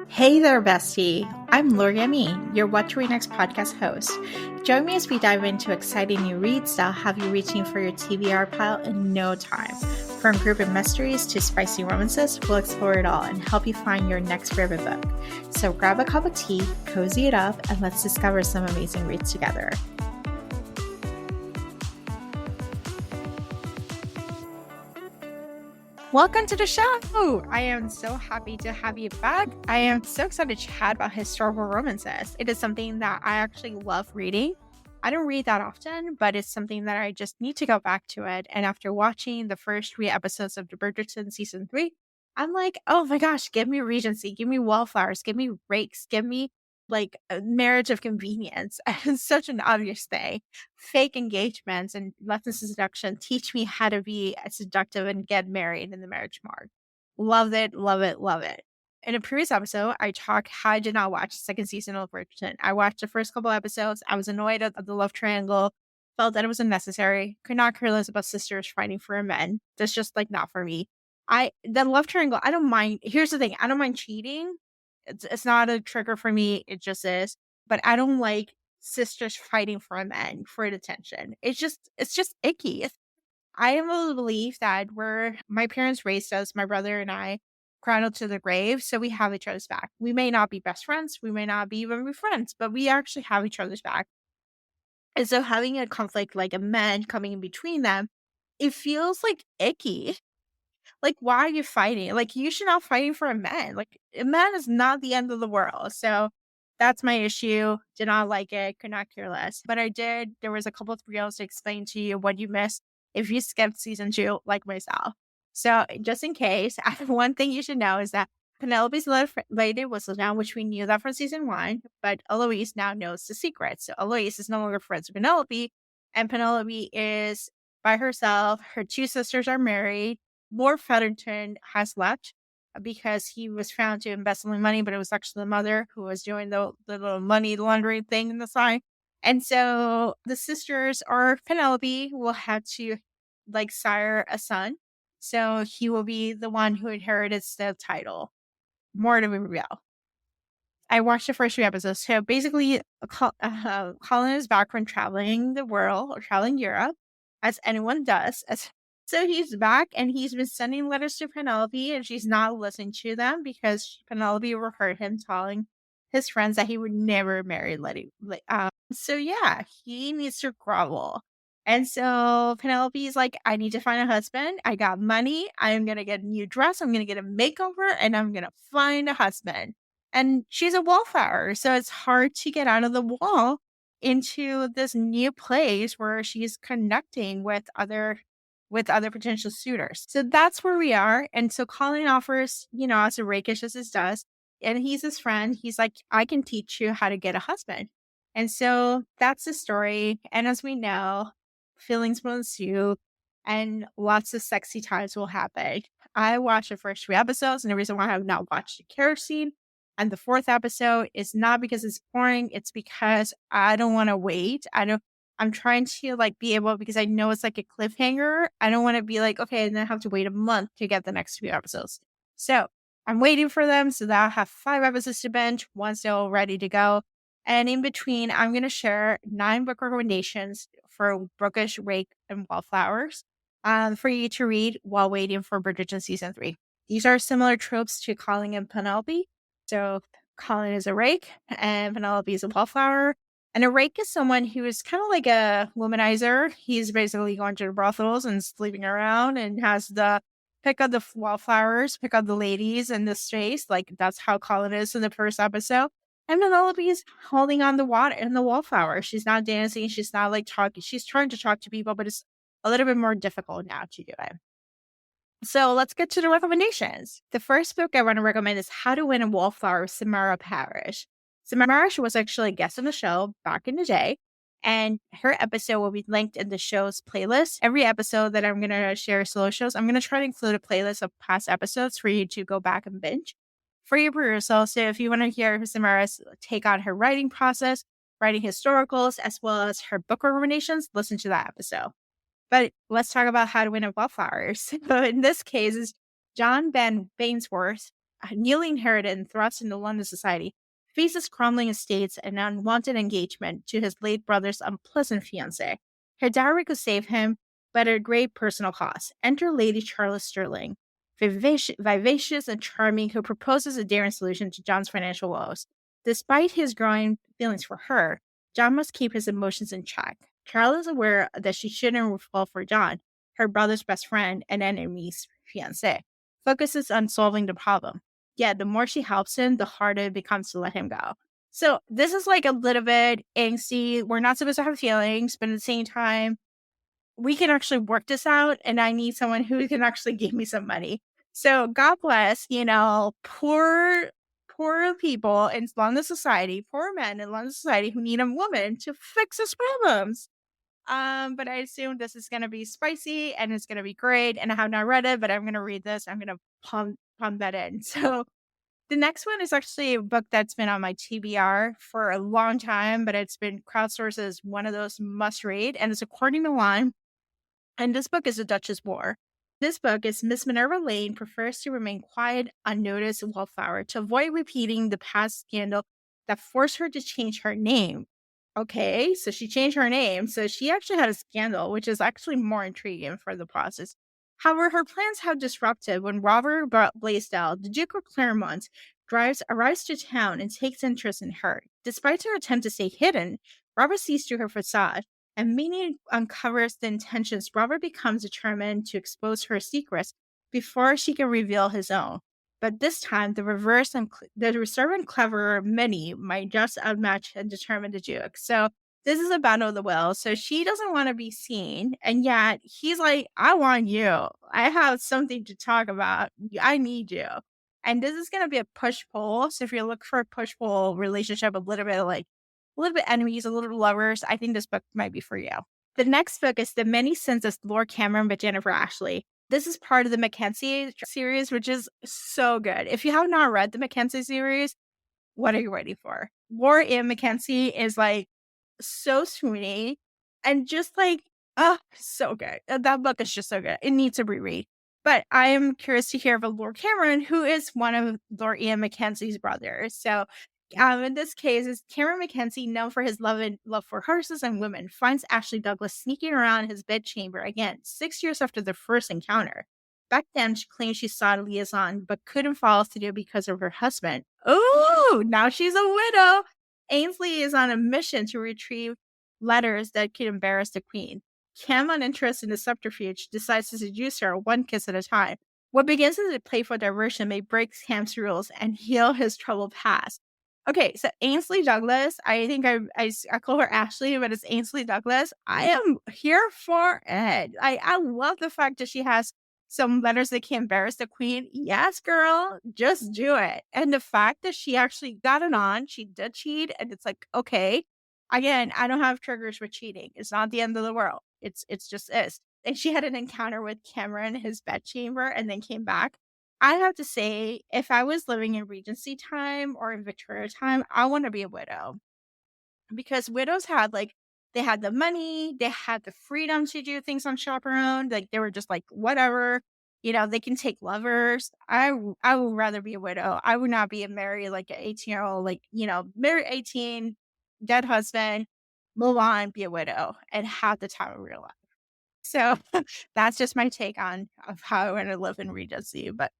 Hey there, bestie. I'm Lori Me, your What to Read Next podcast host. Join me as we dive into exciting new reads that'll have you reaching for your TBR pile in no time. From group mysteries to spicy romances, we'll explore it all and help you find your next favorite book. So grab a cup of tea, cozy it up, and let's discover some amazing reads together. Welcome to the show! I am so happy to have you back. I am so excited to chat about historical romances. It is something that I actually love reading. I don't read that often, but it's something that I just need to go back to it. And after watching the first 3 episodes of the Bridgerton season 3, I'm like, oh my gosh, give me Regency, give me Wallflowers, give me Rakes, give me like a marriage of convenience. It's such an obvious thing. Fake engagements and lessons in seduction teach me how to be seductive and get married in the marriage mark. Loved it, love it, love it. In a previous episode, I talked how I did not watch the second season of Bridgerton. I watched the first couple episodes. I was annoyed at the love triangle, felt that it was unnecessary, could not care less about sisters fighting for a man. That's just like not for me. The love triangle, I don't mind. Here's the thing, I don't mind cheating. It's not a trigger for me. It just is. But I don't like sisters fighting for a man for attention. It's just icky. I am of the belief that my parents raised us, my brother and I, cradle to the grave, so we have each other's back. We may not be best friends, we may not be even friends, but we actually have each other's back. And so having a conflict like a man coming in between them, it feels like icky. Like, why are you fighting? Like, you should not fighting for a man. Like, a man is not the end of the world. So that's my issue. Did not like it. Could not care less. But I did. There was a couple of reels to explain to you what you missed if you skipped season 2, like myself. So just in case, one thing you should know is that Penelope's lady was now, which we knew that from season 1, but Eloise now knows the secret. So Eloise is no longer friends with Penelope, and Penelope is by herself. Her 2 sisters are married. Lord Featherton has left because he was found to embezzling money, but it was actually the mother who was doing the little money laundering thing in the side. And so the sisters, or Penelope, will have to like sire a son. So he will be the one who inherits the title. More to reveal. I watched the first 3 episodes. So basically, Colin is back from traveling the world or traveling Europe, as anyone does. So he's back and he's been sending letters to Penelope, and she's not listening to them because Penelope overheard him telling his friends that he would never marry Letty. So yeah, he needs to grovel. And so Penelope's like, I need to find a husband. I got money. I'm going to get a new dress. I'm going to get a makeover and I'm going to find a husband. And she's a wallflower. So it's hard to get out of the wall into this new place where she's connecting with other potential suitors. So that's where we are. And so Colin offers, as a rakish as this does, and he's his friend. He's like, I can teach you how to get a husband. And so that's the story. And as we know, feelings will ensue and lots of sexy times will happen. I watched the first 3 episodes, and the reason why I have not watched the care scene and the 4th episode is not because it's boring. It's because I don't want to wait. I'm trying to be able, because I know it's like a cliffhanger. I don't want to be like, okay, and then I have to wait a month to get the next few episodes. So I'm waiting for them so that I'll have 5 episodes to binge once they're all ready to go. And in between, I'm going to share 9 book recommendations for Bookish, Rake, and Wallflowers for you to read while waiting for Bridgerton season 3. These are similar tropes to Colin and Penelope. So Colin is a Rake and Penelope is a Wallflower. And a Rake is someone who is kind of like a womanizer. He's basically going to the brothels and sleeping around and has the pick up the wallflowers, pick up the ladies in the space. Like that's how Colin is in the first episode. And Penelope is holding on the water and the wallflower. She's not dancing. She's not talking. She's trying to talk to people, but it's a little bit more difficult now to do it. So let's get to the recommendations. The first book I want to recommend is How to Win a Wallflower with Samara Parrish. Samara Parrish was actually a guest on the show back in the day, and her episode will be linked in the show's playlist. Every episode that I'm going to share solo shows, I'm going to try to include a playlist of past episodes for you to go back and binge for your perusal. So if you want to hear Samara's take on her writing process, writing historicals, as well as her book recommendations, listen to that episode. But let's talk about how to win at Wallflowers. So in this case, is John Ben Bainsworth, a newly inherited and thrust into London society, faces crumbling estates and unwanted engagement to his late brother's unpleasant fiancée. Her dowry could save him, but at a great personal cost. Enter Lady Charlotte Sterling, vivacious and charming, who proposes a daring solution to John's financial woes. Despite his growing feelings for her, John must keep his emotions in check. Carol is aware that she shouldn't fall for John, her brother's best friend and enemy's fiancé. Focuses on solving the problem. Yet, the more she helps him, the harder it becomes to let him go. So, this is like a little bit angsty. We're not supposed to have feelings, but at the same time, we can actually work this out. And I need someone who can actually give me some money. So, God bless, poor people in London society, poor men in London society who need a woman to fix his problems. But I assume this is gonna be spicy and it's gonna be great. And I have not read it, but I'm gonna read this. I'm gonna pump that in. So the next one is actually a book that's been on my TBR for a long time, but it's been crowdsourced as one of those must read, and it's According to Wine. And this book is The Duchess War. This book is Miss Minerva Lane prefers to remain quiet, unnoticed Wallflower to avoid repeating the past scandal that forced her to change her name. Okay, so she changed her name. So she actually had a scandal, which is actually more intriguing for the process. However, her plans have disrupted when Robert Blaisdell, the Duke of Claremont, arrives to town and takes interest in her. Despite her attempt to stay hidden, Robert sees through her facade, and meaning uncovers the intentions. Robert becomes determined to expose her secrets before she can reveal his own. But this time, the reserved and clever Minnie might just outmatch and determine the Duke. So this is a battle of the will. So she doesn't want to be seen, and yet he's like, "I want you. I have something to talk about. I need you." And this is going to be a push pull. So if you're looking for a push pull relationship, a little bit enemies, a little lovers, I think this book might be for you. The next book is The Many Sins of Lord Cameron by Jennifer Ashley. This is part of the Mackenzie series, which is so good. If you have not read the Mackenzie series, what are you waiting for? War in Mackenzie is like so swoony and just like, oh, so good. That book is just so good. It needs to be reread. But I am curious to hear about Lord Cameron, who is one of Lord Ian Mackenzie's brothers. So, in this case, is Cameron Mackenzie, known for his love for horses and women, finds Ashley Douglas sneaking around his bedchamber again, 6 years after their first encounter. Back then, she claimed she saw a liaison, but couldn't follow through because of her husband. Oh, now she's a widow. Ainsley is on a mission to retrieve letters that could embarrass the queen. Cam, uninterested in the subterfuge, decides to seduce her one kiss at a time. What begins as a playful diversion may break Cam's rules and heal his troubled past. Okay, so Ainsley Douglas, I think I call her Ashley, but it's Ainsley Douglas. I am here for it. I love the fact that she has some letters that can embarrass the queen. Yes, girl, just do it. And the fact that she actually got it on, she did cheat, and it's like, okay. Again, I don't have triggers for cheating. It's not the end of the world. It's just is. And she had an encounter with Cameron, his bedchamber, and then came back. I have to say, if I was living in Regency time or in Victoria time, I want to be a widow, because widows had they had the money, they had the freedom to do things on chaperone. Like they were just like whatever, they can take lovers. I would rather be a widow. I would not be a married like an 18-year-old, married 18, dead husband, move on, be a widow, and have the time of real life. So that's just my take on of how I want to live in Regency. But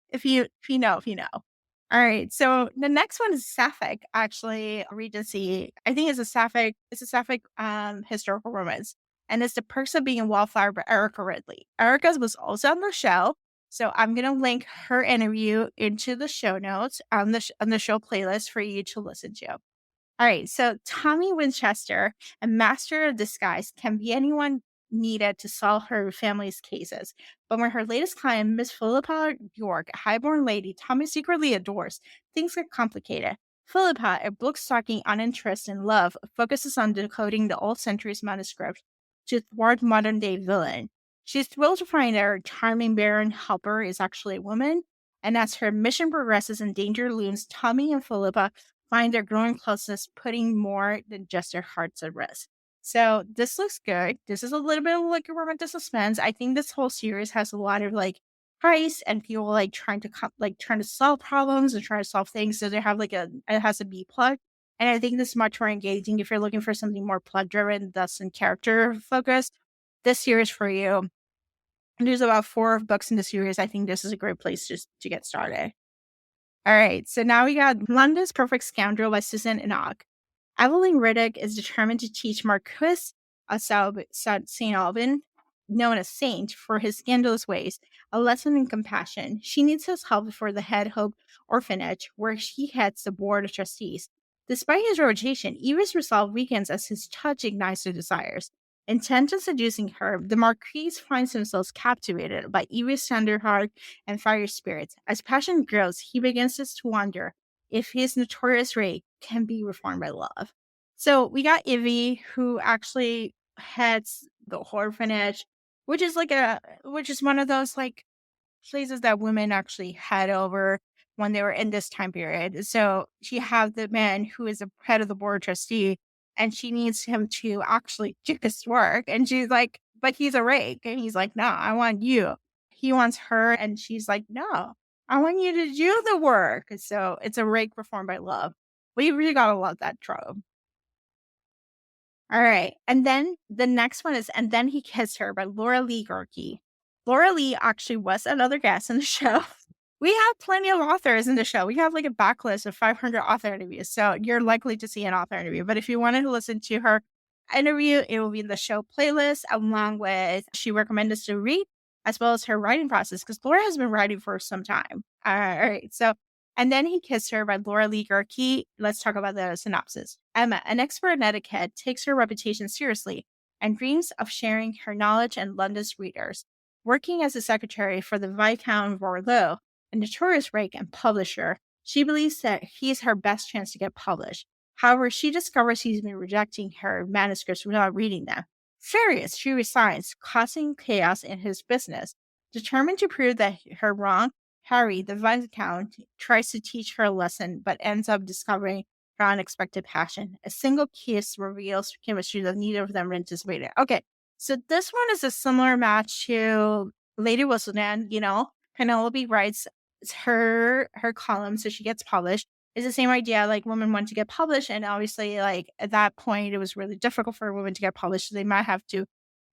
if you know. All right. So the next one is Sapphic, actually, Regency. I think it's a Sapphic historical romance. And it's The Perks of Being a Wallflower by Erica Ridley. Erica was also on the show. So I'm gonna link her interview into the show notes on the show playlist for you to listen to. All right, so Tommy Winchester, a master of disguise, can be anyone needed to solve her family's cases. But when her latest client, Miss Philippa York, a highborn lady Tommy secretly adores, things get complicated. Philippa, a book-stalking uninterested in love, focuses on decoding the old century's manuscript to thwart modern-day villain. She's thrilled to find that her charming Baron helper is actually a woman, and as her mission progresses and danger looms, Tommy and Philippa find their growing closeness, putting more than just their hearts at risk. So this looks good. This is a little bit of like a romantic suspense. I think this whole series has a lot of like heist and people like trying to solve problems and trying to solve things. So they have like it has a B plot. And I think this is much more engaging if you're looking for something more plot driven, thus in character focused. This series for you. There's about 4 books in the series. I think this is a great place just to get started. All right, so now we got London's Perfect Scoundrel by Susan Enoch. Evelyn Riddick is determined to teach Marquis of St. Alban, known as Saint, for his scandalous ways, a lesson in compassion. She needs his help for the Head Hope Orphanage, where she heads the board of trustees. Despite his reputation, Eva's resolve weakens as his touch ignites her desires. Intent on seducing her, the Marquis finds himself captivated by Eva's tender heart and fiery spirits. As passion grows, he begins to wonder if his notorious Rake can be reformed by love. So we got Ivy, who actually heads the orphanage, which is one of those like places that women actually head over when they were in this time period. So she have the man who is the head of the board trustee, and she needs him to actually do this work. And she's like, but he's a rake. And he's like, no, I want you. He wants her. And she's like, no, I want you to do the work. So it's a rake reformed by love. We really gotta love that trope. All right. And then the next one is And Then He Kissed Her by Laura Lee Gorky. Laura Lee actually was another guest in the show. We have plenty of authors in the show. We have like a backlist of 500 author interviews. So you're likely to see an author interview. But if you wanted to listen to her interview, it will be in the show playlist, along with she recommended us to read, as well as her writing process, because Laura has been writing for some time. All right. So And Then He Kissed Her by Laura Lee Gerke. Let's talk about the synopsis. Emma, an expert in etiquette, takes her reputation seriously and dreams of sharing her knowledge and London's readers. Working as a secretary for the Viscount Vorleau, a notorious rake and publisher, she believes that he's her best chance to get published. However, she discovers he's been rejecting her manuscripts without reading them. Furious, she resigns, causing chaos in his business. Determined to prove that her wrong, Harry, the Viscount, tries to teach her a lesson, but ends up discovering her unexpected passion. A single kiss reveals chemistry that neither of them anticipated. Okay, so this one is a similar match to Lady Whistledown. Penelope writes her column, so she gets published. It's the same idea, like women want to get published, and obviously, like at that point, it was really difficult for women to get published. So they might have to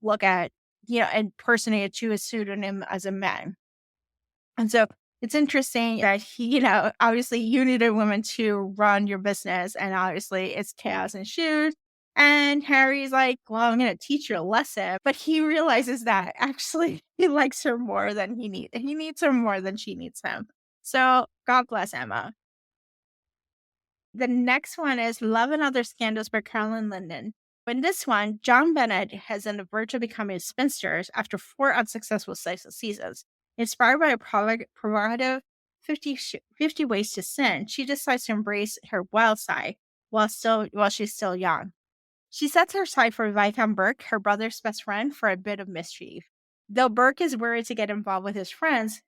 look at, and personate to a pseudonym as a man. And so it's interesting that obviously you need a woman to run your business, and obviously it's chaos ensues. And Harry's like, well, I'm going to teach you a lesson. But he realizes that actually he likes her more than he needs her more than she needs him. So God bless Emma. The next one is Love and Other Scandals by Carolyn Linden. In this one, John Bennett has on the verge of becoming a spinster after 4 unsuccessful seasons. Inspired by a provocative 50 Ways to Sin, she decides to embrace her wild side while she's still young. She sets her sight for Viscount Burke, her brother's best friend, for a bit of mischief. Though Burke is worried to get involved with his friend's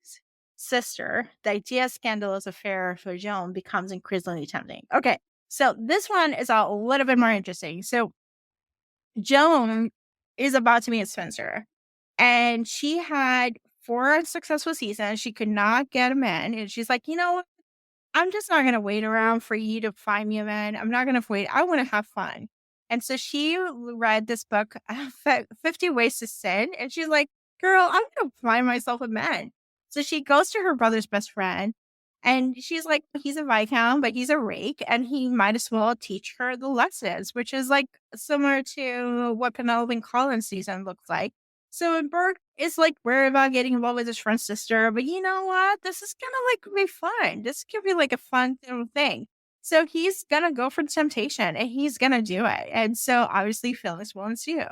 sister, the idea of scandalous affair for Joan becomes increasingly tempting. Okay, so this one is a little bit more interesting. So Joan is about to be a Spencer, and she had 4 unsuccessful seasons. She could not get a man, and she's like, you know what? I'm just not going to wait around for you to find me a man. I'm not going to wait. I want to have fun. And so she read this book, 50 Ways to Sin, and she's like, girl, I'm going to find myself a man. So she goes to her brother's best friend, and she's like, he's a Viscount, but he's a rake, and he might as well teach her the lessons, which is like similar to what Penelope Collins season looks like. So Burke is like worried about getting involved with his friend's sister, but you know what? This is gonna like be fun. This could be like a fun thing. So he's gonna go for the temptation and he's gonna do it. And so obviously feelings will ensue.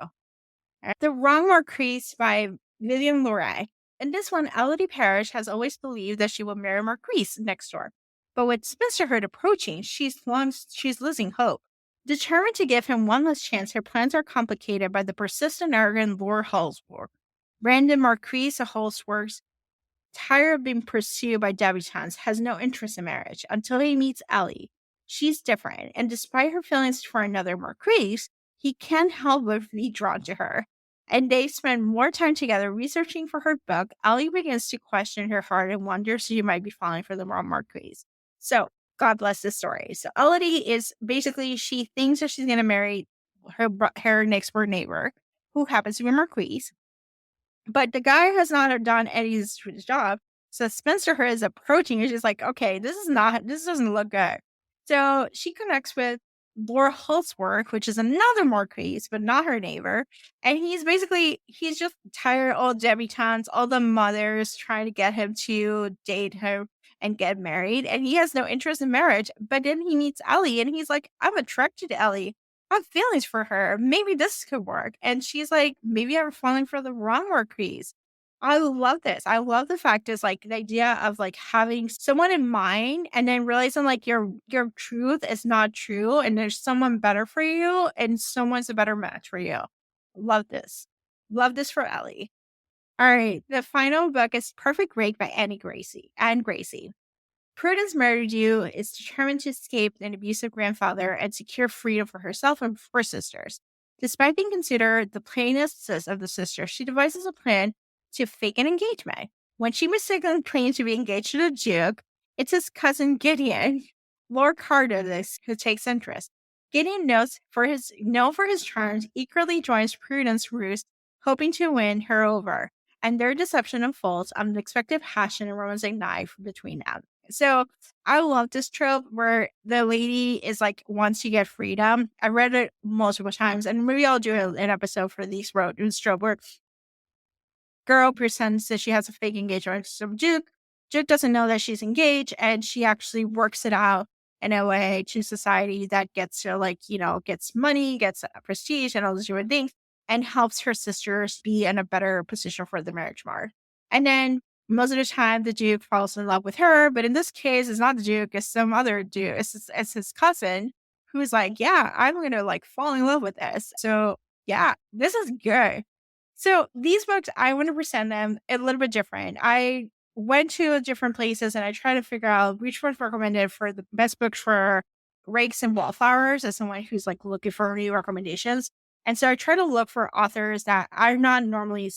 The Wrong Marquis by Vivian Loray. In this one, Elodie Parrish has always believed that she will marry Marquis next door. But with Spencerhood approaching, she's losing hope. Determined to give him one last chance, her plans are complicated by the persistent arrogant Lord Holsworth. Brandon Marquis of Holsworth, tired of being pursued by debutantes, has no interest in marriage until he meets Ellie. She's different, and despite her feelings for another Marquis, he can't help but be drawn to her. And they spend more time together researching for her book. Ellie begins to question her heart and wonders she might be falling for the wrong Marquise. So, God bless this story. So, Elodie is basically, she thinks that she's going to marry her next door neighbor, who happens to be Marquise. But the guy has not done Eddie's job. So Spencer her is approaching and she's like, okay, this doesn't look good. So she connects with Laura Holtzworth, which is another Marquise, but not her neighbor. And he's just tired of all debutantes, all the mothers trying to get him to date her and get married. And he has no interest in marriage. But then he meets Ellie and he's like, I'm attracted to Ellie. I have feelings for her. Maybe this could work. And she's like, maybe I'm falling for the wrong Marquise. I love this. I love the fact is like the idea of like having someone in mind and then realizing like your truth is not true and there's someone better for you and someone's a better match for you. Love this. Love this for Ellie. All right. The final book is Perfect Rake by Anne Gracie. Prudence Merridew is determined to escape an abusive grandfather and secure freedom for herself and four sisters. Despite being considered the plainest of the sisters, she devises a plan to fake an engagement. When she mistakenly claims to be engaged to the Duke, it's his cousin Gideon, Lord Cardiff, who takes interest. Gideon, known for his charms, eagerly joins Prudence's ruse, hoping to win her over. And their deception unfolds, unexpected passion and romancing knife between them. So I love this trope where the lady is like, wants to get freedom. I read it multiple times, and maybe I'll do an episode for this trope where girl pretends that she has a fake engagement with some Duke. Duke doesn't know that she's engaged, and she actually works it out in a way to society that gets her, like, gets money, gets prestige, and all those different things, and helps her sisters be in a better position for the marriage mark. And then most of the time, the Duke falls in love with her, but in this case, it's not the Duke, it's some other Duke. It's his cousin who's like, yeah, I'm going to like fall in love with this. So yeah, this is good. So these books, I want to present them a little bit different. I went to different places and I tried to figure out which ones recommended for the best books for Rakes and Wallflowers as someone who's like looking for new recommendations. And so I try to look for authors that I'm not normally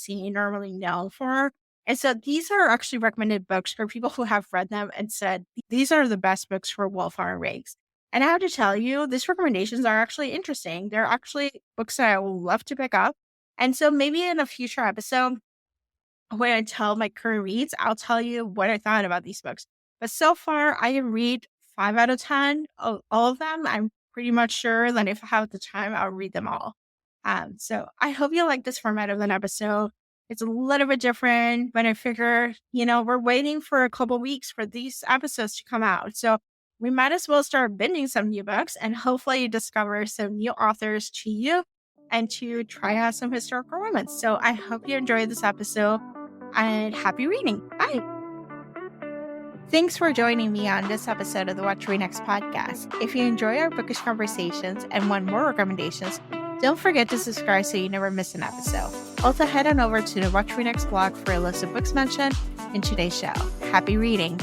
known for. And so these are actually recommended books for people who have read them and said, these are the best books for Wallflower and Rakes. And I have to tell you, these recommendations are actually interesting. They're actually books that I would love to pick up. And so maybe in a future episode, when I tell my current reads, I'll tell you what I thought about these books. But so far, I have read 5 out of 10 of all of them. I'm pretty much sure that if I have the time, I'll read them all. So I hope you like this format of an episode. It's a little bit different, but I figure, we're waiting for a couple weeks for these episodes to come out. So we might as well start binging some new books and hopefully discover some new authors to you and to try out some historical romance. So I hope you enjoyed this episode and happy reading. Bye. Thanks for joining me on this episode of the What to Read Next podcast. If you enjoy our bookish conversations and want more recommendations, don't forget to subscribe so you never miss an episode. Also, head on over to the What to Read Next blog for a list of books mentioned in today's show. Happy reading!